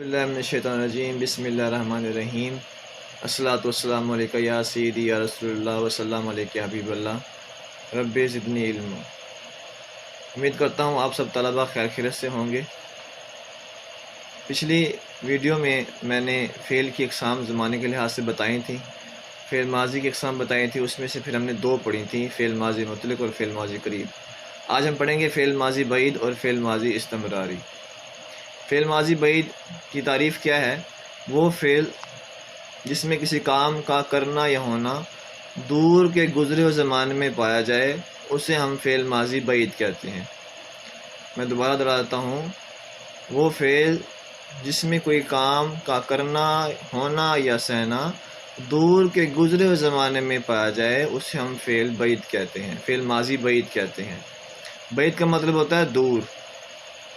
बिस्मिल्लाहिर्रहमानिर्रहीम बिस्मिल्लाहिर्रहमानिर्रहीम अस्सलातु वस्सलामु अलैका या सय्यदी या रसूलल्लाह वसल्लम अलैका या हबीबल्लाह रब्बि ज़िदनी इल्मा। उम्मीद करता हूँ आप सब तलबा खैर खैरियत से होंगे। पिछली वीडियो में मैंने फ़ेल की अक़साम ज़माने के लिहाज से बताई थी, फ़ेल माजी की अक़साम बताई थी। उसमें से फिर हमने दो पढ़ी थी, फ़ेल माजी मुतलक और फ़ेल माजी करीब। आज हम पढ़ेंगे फ़ेल माजी बईद और फ़ेल माजी इस्तमरारी। फ़ेल माजी बईद की तारीफ़ क्या है? वो फ़ेल जिसमें किसी काम का करना या होना दूर के गुज़रे हुए ज़माने में पाया जाए, उसे हम फ़ेल माजी बईद कहते हैं। मैं दोबारा दोहराता हूँ, वो फ़ेल जिसमें कोई काम का करना, होना या सहना दूर के गुज़रे हुए ज़माने में पाया जाए, उसे हम फ़ेल बईद कहते हैं, फ़ेल माजी बईद कहते हैं। बईद का मतलब होता है दूर।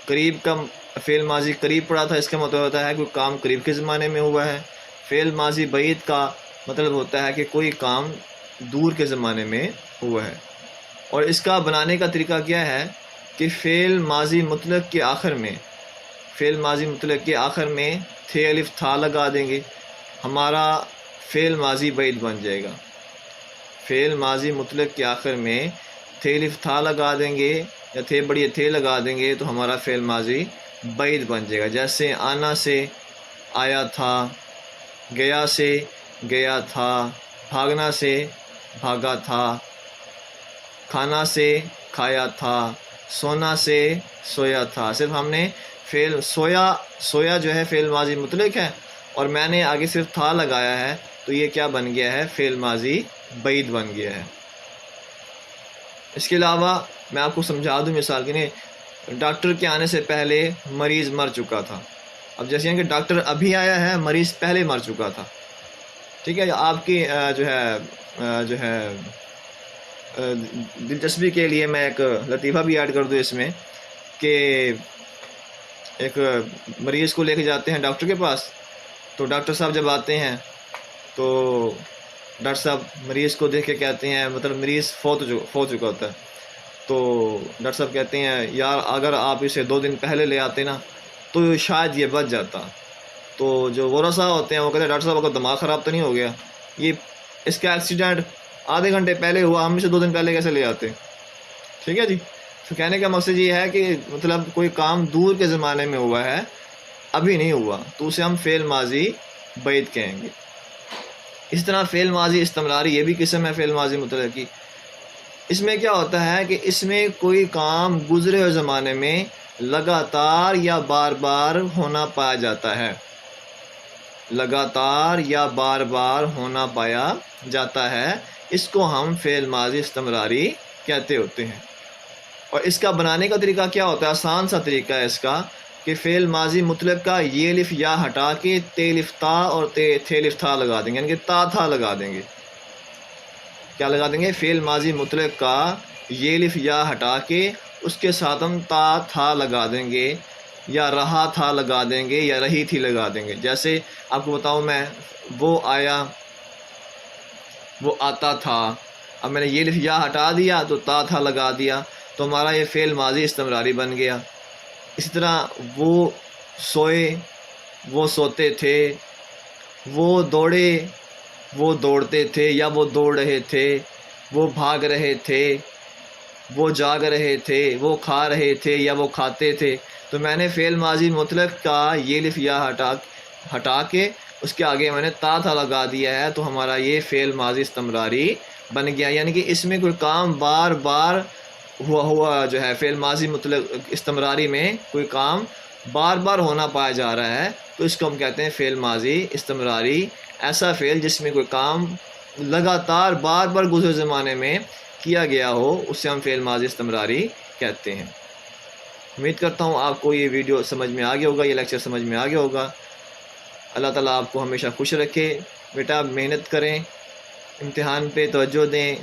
करीब का फ़ेल माजी करीब पड़ा था, इसका मतलब होता है कोई काम करीब के ज़माने में हुआ है। फ़ेल माजी बईद का मतलब होता है कि कोई काम दूर के ज़माने में हुआ है। और इसका बनाने का तरीका क्या है कि फ़ेल माजी मुतलक के आखिर में, फ़ेल माजी मुतलक के आखिर में थे अलिफ था लगा देंगे, हमारा फ़ेल माजी बईद बन जाएगा। फ़ेल माजी मुतलक के आखिर में थे अलिफ था लगा देंगे या थे बड़ी थे लगा देंगे तो हमारा फ़ेल माजी बईद बन जाएगा। जैसे आना से आया था, गया से गया था, भागना से भागा था, खाना से खाया था, सोना से सोया था। सिर्फ हमने फ़ेल सोया जो है फ़ेल माजी मुतलक है और मैंने आगे सिर्फ था लगाया है, तो ये क्या बन गया है? फ़ेल माजी बईद बन गया है। इसके अलावा मैं आपको समझा दूं, मिसाल के लिए डॉक्टर के आने से पहले मरीज़ मर चुका था। अब जैसे कि डॉक्टर अभी आया है, मरीज़ पहले मर चुका था। ठीक है, आपकी जो है दिलचस्पी के लिए मैं एक लतीफ़ा भी ऐड कर दूं इसमें कि एक मरीज़ को लेके जाते हैं डॉक्टर के पास। तो डॉक्टर साहब जब आते हैं तो डॉक्टर साहब मरीज़ को देख के कहते हैं, मतलब मरीज़ फौत चुका होता है, तो डॉक्टर साहब कहते हैं यार अगर आप इसे 2 दिन पहले ले आते ना तो शायद ये बच जाता। तो जो वरसा होते हैं वो कहते हैं डॉक्टर साहब आपका दिमाग ख़राब तो नहीं हो गया, ये इसका एक्सीडेंट आधे घंटे पहले हुआ, हम इसे 2 दिन पहले कैसे ले आते? ठीक है जी। तो कहने का मकसद ये है कि मतलब कोई काम दूर के ज़माने में हुआ है, अभी नहीं हुआ, तो उसे हम फ़ेल माजी बईद कहेंगे। इस तरह फ़ेल माजी इस्तमरारी, ये भी किस्म है फ़ेल माजी मुतलक की। इसमें क्या होता है कि इसमें कोई काम गुज़रे हुए ज़माने में लगातार या बार बार होना पाया जाता है, लगातार या बार बार होना पाया जाता है, इसको हम फ़ेल माजी इस्तमरारी कहते होते हैं। और इसका बनाने का तरीका क्या होता है? आसान सा तरीका है इसका कि फ़ेल माजी मुतलक का ये अलिफ या हटा के ते अलिफ ता और थे अलिफ था लगा देंगे, यानी कि ता था लगा देंगे। क्या लगा देंगे? फ़ेल माजी मुतलक का ये अलिफ या हटा के उसके साथ हम ता था लगा देंगे, या रहा था लगा देंगे, या रही थी लगा देंगे। जैसे आपको बताऊं मैं, वो आया, वो आता था, अब मैंने ये अलिफ या हटा दिया तो ता था लगा दिया, तो हमारा ये फ़ेल माजी इस्तमरारी बन गया। इसी तरह वो सोए, वो सोते थे, वो दौड़े, वो दौड़ते थे या वो दौड़ रहे थे, वो भाग रहे थे, वो जाग रहे थे, वो खा रहे थे या वो खाते थे। तो मैंने फ़ेल माजी मुतलक का ये अलिफ या हटा के उसके आगे मैंने ता था लगा दिया है, तो हमारा ये फ़ेल माजी इस्तमरारी बन गया। यानी कि इसमें कोई काम बार बार हुआ जो है, फ़ेल माजी मुतलक इस्तमरारी में कोई काम बार बार होना पाया जा रहा है, तो इसको हम कहते हैं फ़ेल माजी इस्तमरारी। ऐसा फ़ेल जिसमें कोई काम लगातार बार बार गुज़रे ज़माने में किया गया हो, उससे हम फ़ेल माजी इस्तमरारी कहते हैं। उम्मीद करता हूँ आपको ये वीडियो समझ में आ गया होगा, ये लेक्चर समझ में आ गया होगा। अल्लाह ताला आपको हमेशा खुश रखे। बेटा मेहनत करें, इम्तिहान पे तवज्जो दें,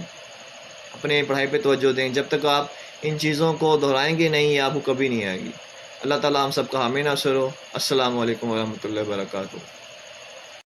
अपने पढ़ाई पे तवज्जो दें। जब तक आप इन चीज़ों को दोहराएंगे नहीं, आपको कभी नहीं आएगी। अल्लाह ताला हम सबका हामी नासर हो। अस्सलामु अलैकुम वरहमतुल्लाहि वबरकातुहू।